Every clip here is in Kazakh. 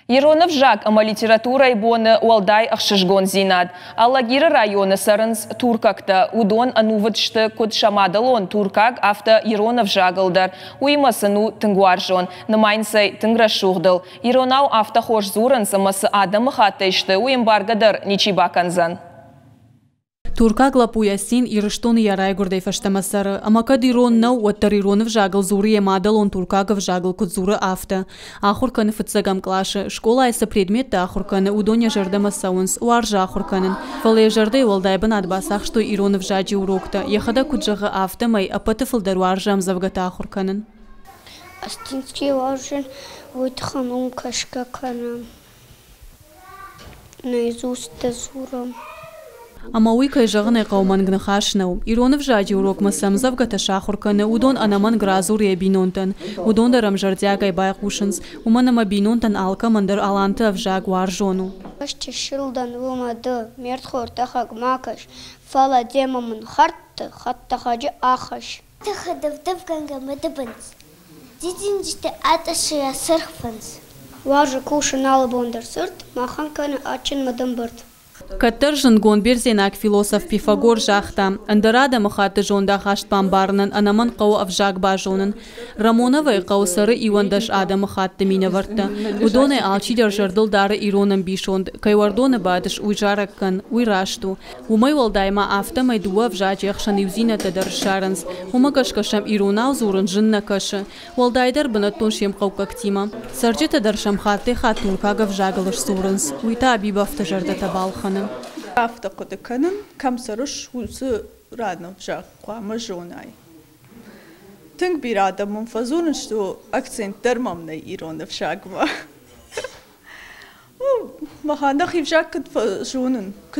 Иронов жак ама литература и боны уалдай ахшишгон зинад. Аллагира районы сарынс туркакта удон анувадшты код шамадалон туркак авто Иронов жагалдар. Уймасыну тынгуаржон, намайнсай тынграшугдал. Иронау авто хош зурынс амасы адамы хаттайшты уймбаргадар ничибаканзан. Туркак лапуясин ирыштон ярай гурдей фаштамасары. Амакад ирон нау уаттар иронов жагыл зуры емадал он туркагов жагыл куд зуры авто. Ахурканы фыцагам клашы. Школа айса предметті ахурканы удоня жардама саунс уаржа ахурканын. Фале жарды уалдайбан адбасах, что иронов жаджи урокта. Яхада куджага авто май апаты фалдар уаржам завгата ахурканын. Астинский уаржан уйтханун кашкаканам. Наизусть зурам. Амауи кайжагын кауман гнахашнау. Иронов жаджи урок масам завгата шахурканы удон анаман гразур ебинонтан. Удон дарам жардягай байкушынс. Уманама бинонтан алка мандар аланты авжаг варжону. Ашти шилдан вумады мертхортахак макаш. Фала демамын хартты хаттахаджи ахаш. Тахадавдав гангамадабанс. Дидинджите аташи асырхфанс. Варжи кушын алыбондар сырт, маханканы ачин мадамбырт. Каттыржын гонберзенак философ Пифагор жахта. Андарада махаты жонда хаштпан барнын анаман қау авжаг бажонын. Рамоновай қау сары ивандаш ада махатты мина варта. Удоне алчидер жардыл дары иронам бишонд. Кайвардоны бадыш уйжараккан, уйрашту. Умай валдайма авта майдуа авжач яхшан ивзина тадар шаранс. Ума кашкашам иронау зурын жынна кашы. Валдайдар бынаттон шем қау кактима. Сарджи тадар шамхаты хатуркага авжагалыш сурынс. Уйта абибафта жарда табалхан. Авто кодеканын камсарыш хузы раднов жак қуама жонай. Тынг bir adamın fazonun что акцент дермамный иронов шагма. Маханда хивжак кд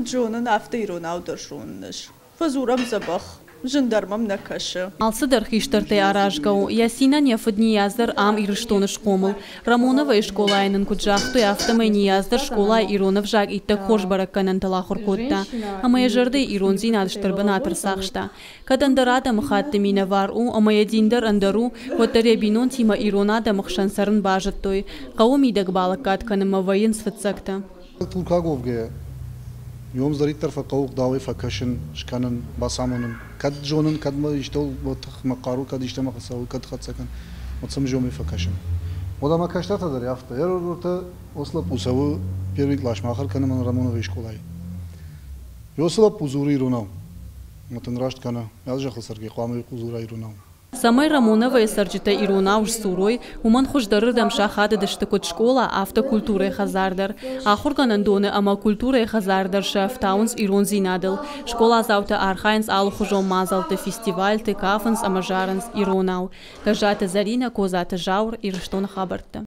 жонын авто ирон аудер жонныш. Фазурам забах. Жандармам на каше. Алсыдар хиштарте аражгау. Ясина нефадни яздар ам ирыштоны шкомыл. Рамонова школайнын куджахту автомай нияздар школа иронов жаг иттак хош баракканын талахур котта. Амая жарды ирон зинадыштырбын атырсақшта. Кадандарада махатты мина вар амая диндар андару ватаре бинон тима иронада махшансарын бажыттой. Қауым идак балакат каныма вайын сфыцакта. Туркаговге يوم زريت طرف قوق داوي فكشن شكانن باسامونن كد جونن كد ما يشتغل مقارو كد يشتغل مقصاو كد خد سكن وتصم جومي فكشن ودا ما كشتا تدر يافتا يرورتا ослаб усаву первый класс махар кана ман рамоновой школай ослаб узури ронау матан рашт кана язжахл сарги қамай узура ронау Самай Рамонова сарджита ирона уж сурой, уман хуждары дамша хады дыштыкот школа автокультура хазардар. Ахурганан доны ама культура хазардар шафтаунс ирон зинадыл. Школа заута архайнс ал хужом мазалты фестиваль ты кафанс ама жаранс иронау. Кажата Зарина козата жаур ирштон хабарта.